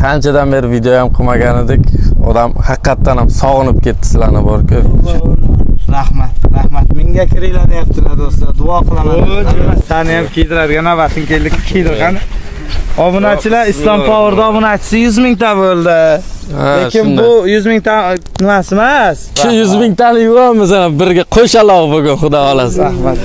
qanchadan beri video ham qilmagan edik. Odam haqiqatan ham sog'inib ketdi sizlarni borku. Rahmat. Menga kiringlar deyaptilar do'stlar. Duo qilaman. Seni ham kiydiradigan navbating keldi, kiydirgan. Obunachilar Islom Power'da obunachisi 100 mingta bo'ldi. Lekin bu 100 mingta nimasi emas. Shu 100 mingtani yuvamiz ana birga qo'shaloq bugun xudo xolasa. Rahmat.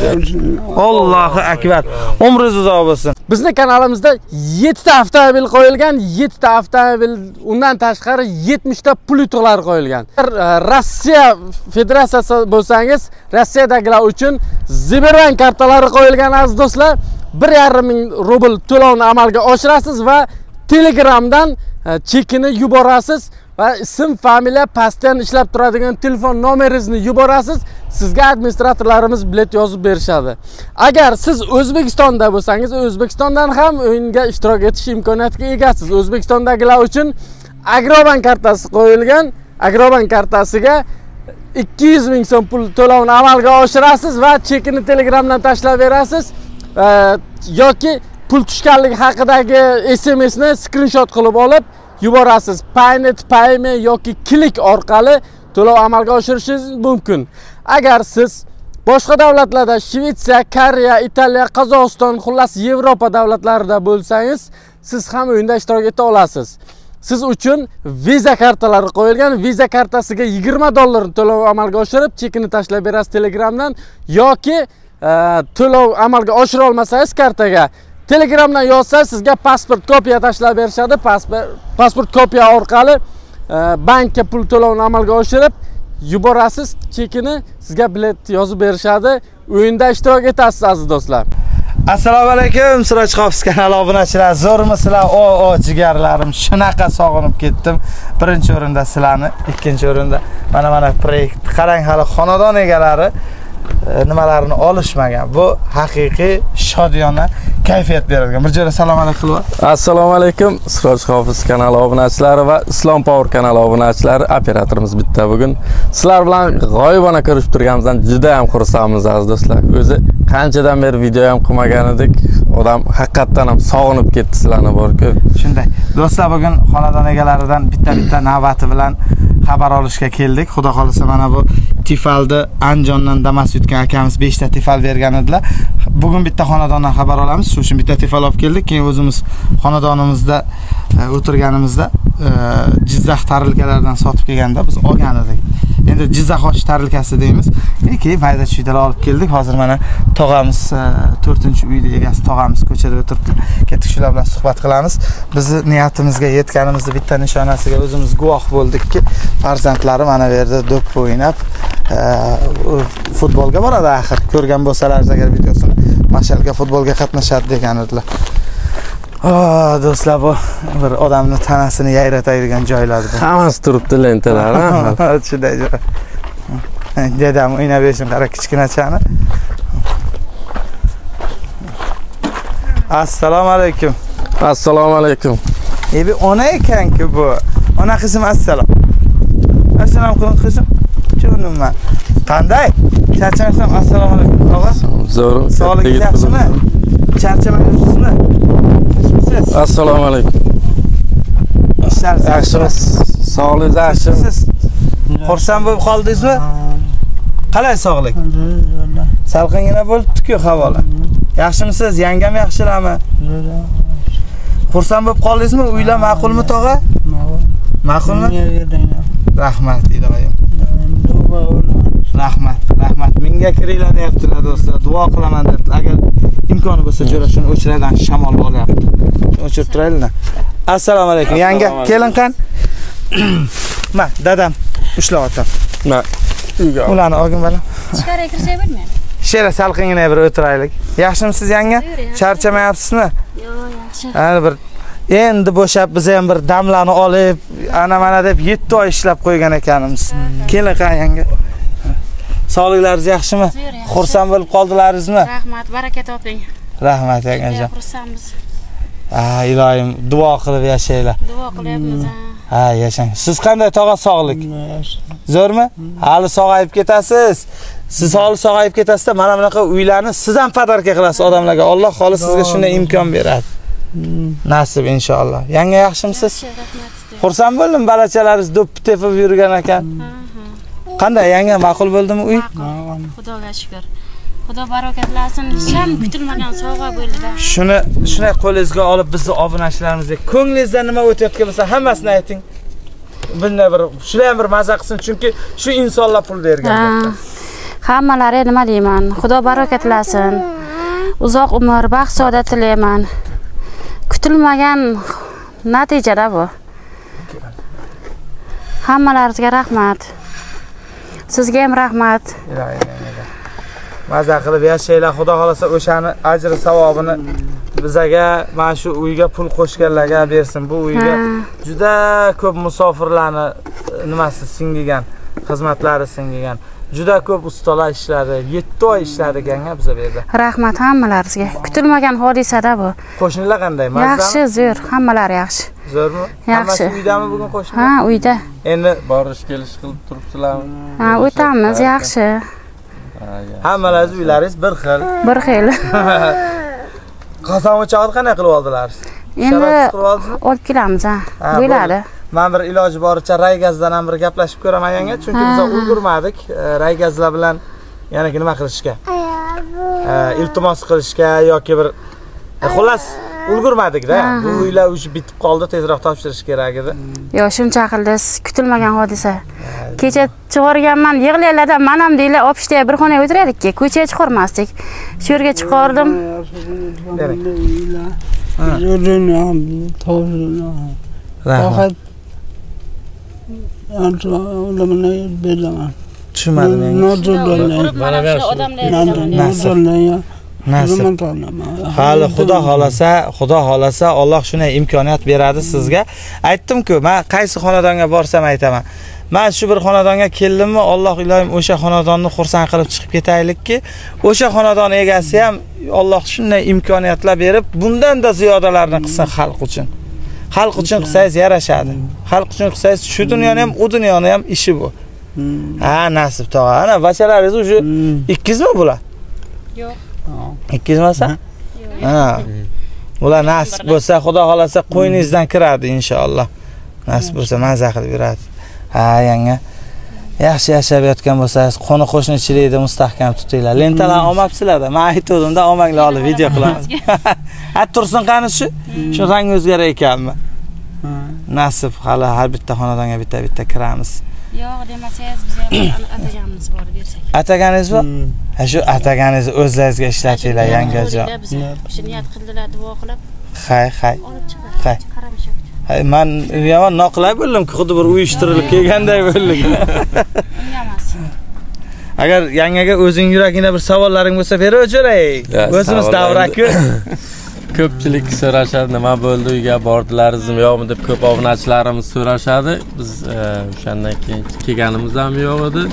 Allohu akbar. Umringiz uzoq bo'lsin. Bizning kanalimizda 7 ta avtomobil qo'yilgan, 7 ta avtomobil, undan tashqari 70 ta pul yutuqlari qo'yilgan. Rossiya Federatsiyasi bo'lsangiz, Rossiyadagilar uchun Sberbank kartalari qo'yilgan aziz do'stlar. 1,5 ming rubl to'lovni amalga oshirasiz va Telegramdan chekini yuborasiz va ism, familiya, pastdan ishlab turadigan telefon nomeringizni yuborasiz. Sizga administratorlarimiz bilet yozib berishadi. Agar siz O'zbekistonda bo'lsangiz, O'zbekistondan ham o'yinga ishtirok etish imkoniyatiga egasiz. O'zbekistondagilar uchun Agrobank kartasi qo'yilgan. Agrobank kartasiga 200 ming so'm pul to'lovni amalga oshirasiz va chekini Telegramdan tashlab berasiz. Yoki pul tushganligi haqidagi SMSni screenshot qilib olib yuborasiz. Paynet, Payme yoki Klik orqali to'lov amalga oshirishingiz mumkin. Agar siz boshqa davlatlarda, Shvetsiya, Koreya, Italiya, Qozog'iston, xullas Yevropa davlatlarida bo'lsangiz, siz ham o'yinda ishtirok eta olasiz. Siz uchun Visa kartalari qo'yilgan. Visa kartasiga $20 to'lov amalga oshirib, chekini tashlab berasiz Telegramdan yoki to'lov amalga oshira olmasangiz kartaga Telegramdan yozsangiz sizga pasport kopiya tashlab berishadi. Pasport kopiya orqali bankka pul to'lovini amalga oshirib yuborasiz. Chekini sizga bilet yozib berishadi. O'yinda ishtirok etasiz aziz do'stlar. Assalomu alaykum, Siroj Hofiz kanali obunachilar. Zo'rmisizlar? Jigarlarim, shunaqa sog'inib ketdim. Birinchi o'rinda sizlarni, ikkinchi o'rinda mana proyekt. Qarang, hali xonadon egalari nimalarini olishmagan. Bu haqiqiy shodiyona kayfiyat beradigan. Bir joyda salom alaykum. Assalomu alaykum, Siroj Hofiz kanali obunachilari va Islom Power kanali obunachilari. Operatorimiz bitta bugun. Sizlar bilan g'oyibona ko'rishib turganimizdan juda ham xursandmiz aziz do'stlar. O'zi qanchadan beri video ham qilmagan edik. Odam haqiqatan ham sog'inib ketdi sizlarni borku. Shunday. Do'stlar, bugun xonadon egalaridan bitta navbati bilan xabar olishga keldik. Xudo xolasa mana bu Tifalni Anjondan Damas yutgan akamiz 5 ta Tifal bergan edilar. Bugun bitta xonadondan xabar olamiz. Shu uchun bitta Tifal olib keldik. Keyin o'zimiz xonadonimizda o'tirganimizda Jizzax tarilkalaridan sotib kelganda biz olgan edik. Endi Jizzax osh tarilkasi deymiz. Keyin mayda-chuydalar olib keldik. Hozir mana tog'amiz 4-uyda egasi tog'amiz ko'chada o'tiribdi. Ketdik, shular bilan suhbat qilamiz. Bizni niyatimizga yetganimizni bitta nishonasiga o'zimiz guvoh bo'ldikki, farzandlari mana bu yerda do'p o'ynab futbolga boradi axir. Ko'rgan bo'lsalar agar videosini, mashalga futbolga qatnashadi degan edilar. Do'stlar, bu bir odamni tanasini yayratadigan joylardir. Hammasi turibdi lentalar, ha. Shunday joy. Dedam o'ynab yursin, qara kichkinachani. Assalomu alaykum. Assalomu alaykum. Bir ona ekan-ku bu. Ona qizim, assalom. Assalom qizim. Jo'nimman. Qanday? Charchamasam assalomu alaykum. Tog'a. Zo'r. Sog'lik yaxshimi? Charchamayapsizmi? Assalomu alaykum. Yaxshimisiz? Sog'ligingiz yaxshimi? Xursand bo'lib qoldingizmi? Qalay sog'lik? Salqingina bo'libdi-ku havolar. Yaxshimisiz? Yangam yaxshilami? Xursand bo'lib qoldingizmi? Uylar ma'qulmi, tog'a? Ma'qulmi? Rahmat, iloyim. Rahmat. Menga kiringlar deyaptilar do'stlar. Duo qilaman debdilar. Agar imkoni bo'lsa jo'ra shuni o'chiraydan, shamol bo'lyapti. O'chirib turaylik. Assalomu alaykum. Yanga, kelin qan? Ma, dadam ushlab o'tir. Ma, uyga. Ularni olgin balam. Ichkariga kirsak bo'lmaydi? Shera salqingina bir o'tiraylik. Yaxshimisiz yanga? Charchamayapsizmi? Yo'q, yaxshi. Ana bir endi bo'shab biz ham bir damlarni olib, ana deb 7 oy ishlab qo'ygan ekanimiz. Kelin qan yanga. Sog'liklaringiz yaxshimi? Xursand bo'lib qoldilaringizmi? Rahmat, baraka toping. Rahmat yangajon. Xursandmiz. Iloyim, duo qilib yashanglar. Duo qilyapmiz. Yashang. Siz qanday tog'a sog'lik? Zo'rmi? Hali sog'ayib ketasiz. Siz hali sog'ayib ketasizda mana bunaqa uylarni siz ham podarka qilasiz odamlarga. Alloh xolis sizga shunday imkon beradi. Nasib inshaalloh. Yanga yaxshimisiz? Yaxshi, rahmat. Xursand bo'ldim, balachalaringiz do'ppi tepib yurgan ekan. Qanday yanga, ma'qul bo'ldimi uy? Xudoga shukr. Xudo barakatlasin. Hech kutilmagan sovg'a bo'ldi-da. Shuni qo'lingizga olib bizni obunachilarimizga ko'nglingizda nima o'tayotgan bo'lsa hammasini ayting. Bunday bir shular ham bir maza qilsin, chunki shu insonlar pul bergan. Hammalari nima deyman? Xudo barakatlasin. Uzoq umr, baxt saodat tilayman. Kutilmagan natijada bu. Hammalaringizga rahmat. Sizga ham rahmat. Maza qilib yashaylar, Xudo xolasa o'shani ajri savobini bizaga, mana shu uyga pul qo'shganlarga bersin. Bu uyga juda ko'p musofirlarni nimasi singigan, xizmatlari singigan. Juda ko'p ustalar ishladi, 7 oy ishladi ganga biza bu yerda. Rahmat hammalaringizga. Kutilmagan hodisada bu. Qo'shnilar qanday? Mazza? Yaxshi, zo'r, hammalari yaxshi. Zo'rmi? Yaxshi. Hammasi uydami bugun qo'shnilar? Ha, uyda. Endi Borish kelish qilib turibsizlarmi? Ha, o'tamiz, yaxshi. hammalaringiz uylaringiz bir xil. Bir xil. Qasam o'chog'ini qanday qilib oldilar? Endi olib kelamiz, ha. Bo'ladi. Men bir iloji boricha Raygazdan ham bir gaplashib ko'raman yanga, chunki biz ulgurmadik Raygazlar bilan yana nima qilishga. Iltimos qilishga yoki bir xullas ulgurmadik-da. Bu uylar o'sha bitib qoldi, tezroq topshirish kerak edi. Yo, shuncha qildiz, kutilmagan hodisa. Kecha chiqarganman, yig'laylarda men ham deylar, opishda bir xonaga o'tiraylik-ki, ko'chaga chiqarmasdik. Shu yerga chiqardim. Rahmat. Tushunmadim men. Mana bu odamlar Nasib. Hali Xudo xolasa Alloh shunday imkoniyat beradi sizga. Aytdim-ku, men qaysi xonadonga borsam aytaman. Men shu bir xonadonga keldimmi, Alloh iloyim o'sha xonadonni xursand qilib chiqib ketaylik-ki, o'sha xonadon egasi ham Alloh shunday imkoniyatlar berib, bundan-da ziyodalarini qilsin xalq uchun. Xalq uchun qilsangiz yarashadi. Xalq uchun qilsangiz shu dunyoni ham, u dunyoni ham ishi bu. Ha, nasib tog'a. Ana bachalaringiz o'sha ikkizmi bular? Yo'q. Ikkizmasa? Ha. Bular nasib bo'lsa, Xudo xolasa qo'yningizdan kiradi inshaalloh. Nasib bo'lsa maza qilib yuradi. Ha, yanga. Yaxshi yashab yotgan bo'lsangiz, qo'ni-qo'shnichilikda mustahkam tutinglar. Lentalarni olmabsizlar-da. Men aytdim-da, olmanglar olib video qilamiz. Ha, tursin qani shu? Shu rang o'zgarar ekanmi? Nasib, hali har bitta xonadonga bitta kiramiz. Yo'q demasangiz, biz ham ataganimiz bor bersak. Ataganingiz bor? Ha, shu ataganingizni o'zlaringizga ishlatinglar, yangajon. Biz o'sha niyat qildilar, duo qilib. Hay. Olib chiqdi. Qaramishak. Hay, men yomon noqulay bo'ldim-ku, xuddi bir uyushtirilib kelganday bo'ldik. Ungamas. Agar yangaga o'zing yuragingda bir savollaring bo'lsa, beraveray. O'zimiz davra-ku. Ko'pchilik so'rashadi, nima bo'ldi, uyga bordilarizmi yo'qmi deb ko'p obunachilarimiz so'rashadi. Biz o'shandan keyin kelganimiz ham yo'q edi.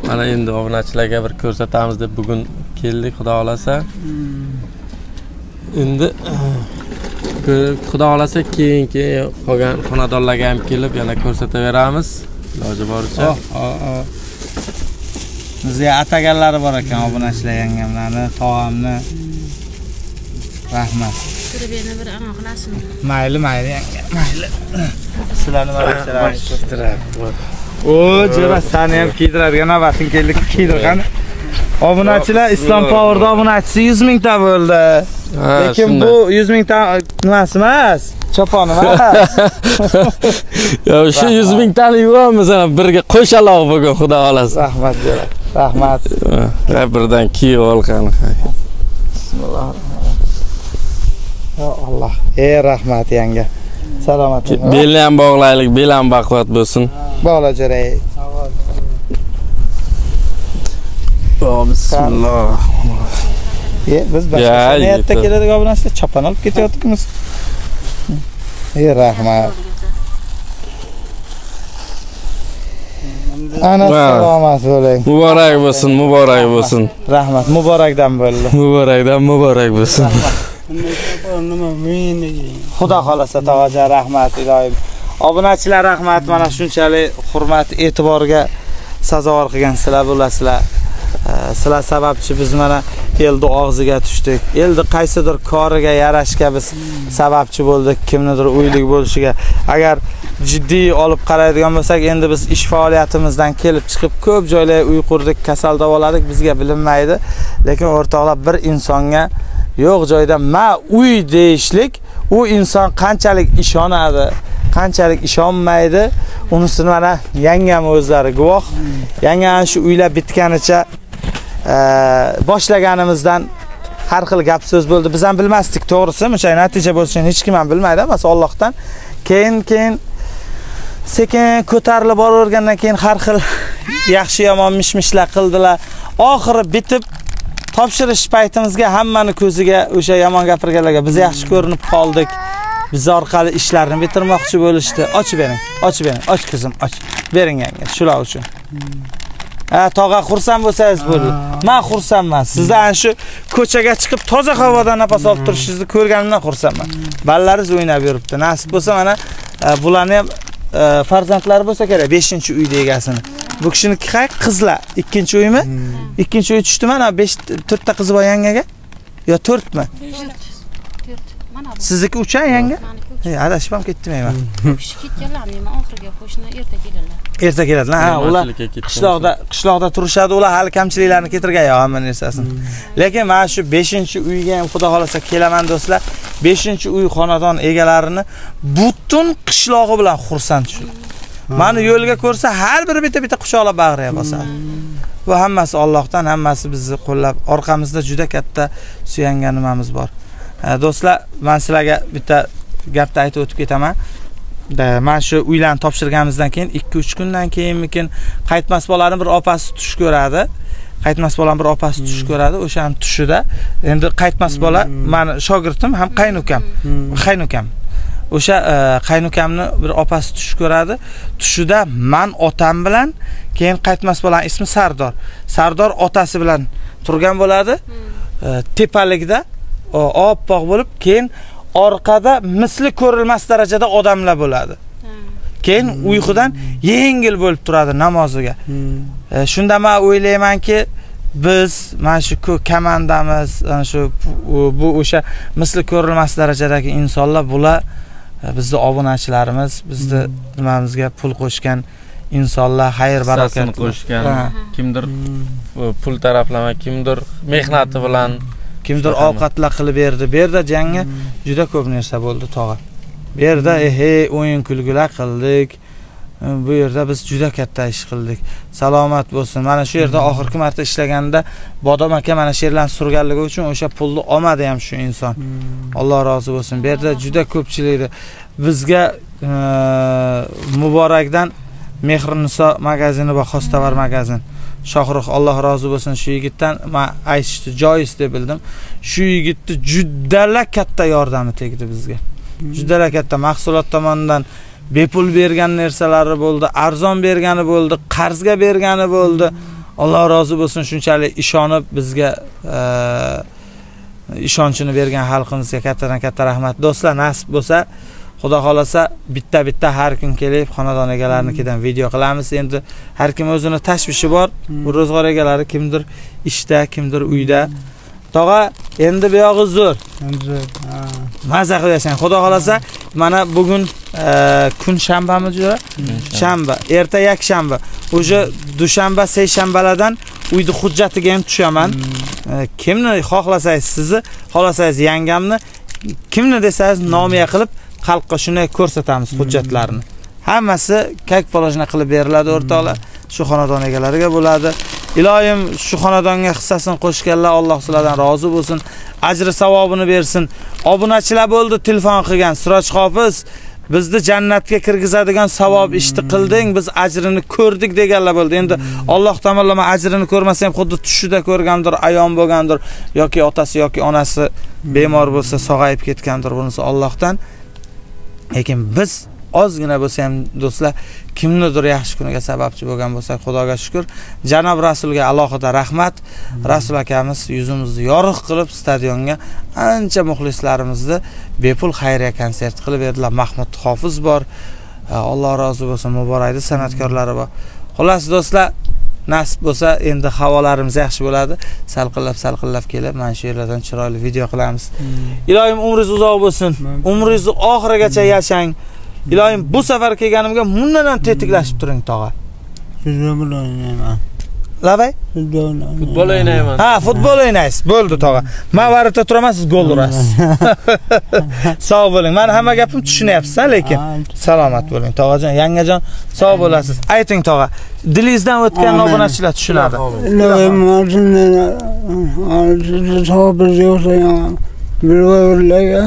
Mana endi obunachilarga bir ko'rsatamiz deb bugun keldik, Xudo xolasa. Endi Xudo xolasa keyin qolgan xonadonlarga ham kelib yana ko'rsataveramiz. Iloji boricha. Bizga ataganlari bor ekan obunachilar yangamlarni, tog'amni. Rahmat. Turib yana bir amal qilasizmi? Mayli yanga, mayli. Sizlarni marhamatlar. O, jira seni ham kiydiradigan navbating keldi, kiydirgan. Obunachilar Islom Power'da obunachisi 100 mingta bo'ldi. Lekin bu 100 mingta nimasi emas, choponi emas. Yo, shu 100 mingtani yuvamiz, ana birga qo'shaloq bugun, Xudo xolasa. Rahmat jira. Rahmat. Birdan kiyib olqani. Bismillah. Ya Allah. Rahmat yanga. Salomat bo'ling. Belni ham bog'laylik, bel ham baquvvat bo'lsin. Bog'la jiray. Bismillah. Biz boshqa niyatda keladigan obunachilar chopon olib ketayotganmiz. Rahmat. Ana salomat bo'ling. Muborak bo'lsin, muborak bo'lsin. Rahmat, muborakdan bo'ldi. Muborakdan muborak bo'lsin. Xudo xolasa tog'ajon, rahmat iloyim. Obunachilar rahmat, mana shunchalik hurmat, e'tiborga sazovor qilgan sizlar bo'lasizlar. Sizlar sababchi biz mana elni og'ziga tushdik. Elni qaysidir koriga yarashga biz sababchi bo'ldik, kimnidir uylik bo'lishiga. Agar jiddiy olib qaraydigan bo'lsak, endi biz ish faoliyatimizdan kelib chiqib ko'p joylarga uy qurdik, kasal davoladik, bizga bilinmaydi. Lekin o'rtoqlar, bir insonga yo'q joyda "ma uy" deyishlik, u inson qanchalik ishonadi, qanchalik ishonmaydi, unisini mana yangam o'zlari guvoh. Yangam shu uylar bitganicha boshlaganimizdan har xil gap so'z bo'ldi. Biz ham bilmasdik, to'g'risi, buncha natija bo'lishini hech kim ham bilmaydi, ammo Allohdan. Keyin sekin ko'tarilib boravergandan keyin har xil yaxshi yomon mishmishlar qildilar. Oxiri bitib topshirish paytimizga hammani ko'ziga o'sha yomon gapirganlarga biz yaxshi ko'rinib qoldik. Biz orqali ishlarni bitirmoqchi bo'lishdi. Ochib bering, ochib bering, och qizim, och. Bering yanga, shular uchun. Tog'a xursand bo'lsangiz bo'ldi. Men xursandman. Sizdan shu ko'chaga chiqib toza havoda nafas olib turishingizni ko'rganimdan xursandman. Ballariz o'ynab yuribdi. Nasib bo'lsa mana bularni ham farzandlari bo'lsa kerak, 5-uyda egasini. Bu kishiniki qizlar, 2-uymi? 2-uy tushdi mana 4 ta qizi bor yangaga? Yo 4mi? 4. Mana bu. Sizniki 3 yanga? Adashib ham ketdim-ayman. Ketganlar, men oxirgi qo'shni erta keladilar. Erta keladilar. Ha, ular qishloqda turishadi, ular hali kamchiliklarni keltirgan yo'q hamma narsasini. Lekin mana shu 5-uyga ham xudo xolasa kelaman do'stlar. 5-uy xonadon egalarini butun qishlog'i bilan xursand tushdi. Mani yo'lga ko'rsa har biri bitta quchoqlab bag'riga bosadi. Bu hammasi Allohdan, hammasi bizni qo'llab, orqamizda juda katta suyangan nimamiz bor. Do'stlar, men sizlarga bitta gapni aytib o'tib ketaman. Men shu uylarni topshirganimizdan keyin 2-3 kundan keyinmikin qaytmas bolani bir opasi tush ko'radi. Qaytmas bolam bir opasi tush ko'radi. O'shaning tushida endi qaytmas bola meni shogirdim ham qaynukam. O'sha qaynukamni bir opasi tush ko'radi. Tushida men otam bilan, keyin qaytmas bolam ismi Sardor. Sardor otasi bilan turgan bo'ladi. Tepalikda oppoq bo'lib, keyin orqada misli ko'rilmas darajada odamlar bo'ladi. Keyin uyqudan yengil bo'lib turadi namoziga. Shunda men o'ylaymanki, biz mana shu komandamiz, ana shu bu o'sha misli ko'rilmas darajadagi insonlar, bular bizni obunachilarimiz, bizni nimamizga pul qo'shgan insonlar, xayr barokat qo'shgan, kimdir pul taraflama, kimdir mehnati bilan, kimdir ovqatlar qilib berdi. Bu yerda jangga juda ko'p narsa bo'ldi, tog'a. Bu yerda o'yin kulgular qildik. Bu yerda biz juda katta ish qildik. Salomat bo'lsin. Mana shu yerda oxirgi marta ishlaganda Bodom aka mana shu yerlarni surganligi uchun o'sha pulni olmadi ham shu inson. Alloh rozi bo'lsin. Bu yerda juda ko'pchilikni bizga Muborakdan Mehr-Niso magazini va Xostovar magazin. Shohruh, Alloh rozi bo'lsin, shu yigitdan men aytishni joiz deb bildim. Shu yigitni juda katta yordami tegdi bizga. Juda katta mahsulot tomonidan bepul bergan narsalari bo'ldi, arzon bergani bo'ldi, qarzga bergani bo'ldi. Alloh rozi bo'lsin, shunchalik ishonib bizga ishonchini bergan xalqimizga kattadan katta rahmat. Do'stlar, nasib bo'lsa, Xudo xolasa bitta har kun kelib xonadon egalarinikidan video qilamiz. Endi har kim o'zini tashvishi bor. Bu ro'zg'or egalari kimdir ishda, kimdir uyda. Tog'a, endi bu yog'i zo'r. Maza qilasang. Xudo xolasa, mana bugun kun shanbami jura? Shanba. Erta yakshanba. O'sha dushanba, seshanbalardan uyni hujjatiga ham tushaman. Kimni xohlasangiz, sizni, xohlasangiz yangamni, kimni desangiz nomiga qilib xalqqa shuni ko'rsatamiz hujjatlarini. Hammasi kak polojna qilib beriladi o'rtoqlar. Shu xonadon egalariga bo'ladi. Iloyim shu xonadonga hissasini qo'shganlar Alloh sizlardan rozi bo'lsin. Ajri savobini bersin. Obunachilar bo'ldi, telefon qilgan. Siroj Hofiz, bizni jannatga kirgizadigan savob ishni qilding, biz ajrini ko'rdik deganlar bo'ldi. Endi Alloh taolama ajrini ko'rmasa ham xuddi tushida ko'rgandir, ayon bo'lgandir yoki otasi yoki onasi bemor bo'lsa, sog'ayib ketgandir, bunisi Allohdan. Lekin biz ozgina bo'lsa ham do'stlar, kimnidir yaxshi kuniga sababchi bo'lgan bo'lsak, Xudoga shukr. Janob Rasulga alohida rahmat. Rasul akamiz yuzimizni yorug' qilib stadionga ancha muxlislarimizni bepul xayriya konsert qilib berdilar. Mahmud Hofiz bor. Alloh rozi bo'lsin, Muborakning san'atkorlari bor. Xullas do'stlar, nasib bo'lsa endi havolarimiz yaxshi bo'ladi. Salqinlab kelib, mana shu yerlardan chiroyli video qilamiz. Ilohim umringiz uzoq bo'lsin. Umringizni oxirigacha yashang. Ilohim bu safar kelganimga bundan tetiklashib turing tog'a. Futbol o'ynayman. Lavay? Futbol o'ynayman. Ha, futbol o'ynaysiz. Bo'ldi tog'a. Men varita turaman, siz gol urasiz. Sog' bo'ling. Men hamma gapim tushunyapsiz, lekin salomat bo'ling tog'ajon, yangajon, sog' bo'lasiz. Ayting tog'a. Dilingizdan o'tgan obunachilar tushunadi. Ilohim sabr yo'qsa bilvalarga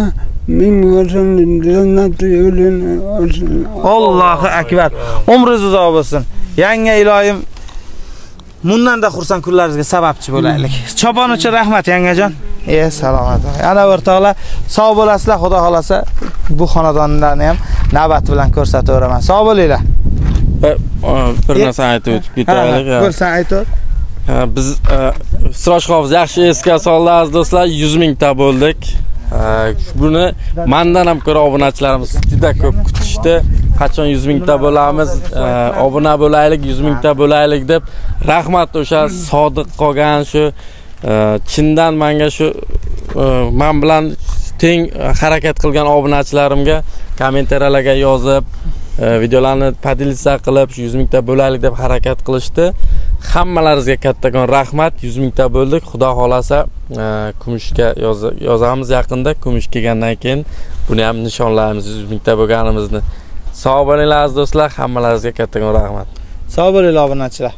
ming bo'lsin jannatda yo'lini olsin. Allohu akbar. Umringiz uzoq bo'lsin. Yanga ilohim bundan da xursand kunlaringizga sababchi bo'laylik. Chopon uchun rahmat yangajon. Salomat. Ana o'rtoqlar, sog' bo'lasizlar, Xudo xolasa bu xonadonlarni ham navbat bilan ko'rsataveraman. Sog' bo'linglar. Bir narsa aytib o'tib ketaylik. Bo'lsa aytib. Biz Siroj Hofiz yaxshi esga soldi aziz do'stlar, 100 mingta bo'ldik. Buni mendan ham ko'ra obunachilarimiz juda ko'p kutishdi. Qachon 100 mingta bo'lamiz, obuna bo'laylik, 100 mingta bo'laylik deb rahmat o'sha sodiq qolgan shu chindan menga shu men bilan teng harakat qilgan obunachilarimga kommentariyalarga yozib, videolarni podelitsiya qilib, 100 mingta bo'laylik deb harakat qilishdi. Hammalaringizga kattakon rahmat. 100 mingta bo'ldik. Xudo xolasa kumushga yozamiz yaqinda. Kumush kelgandan keyin buni ham nishonlaymiz 100 mingta bo'lganimizni. Sog' bo'linglar aziz do'stlar, hammalaringizga kattakon rahmat. Sog' bo'linglar obunachilar.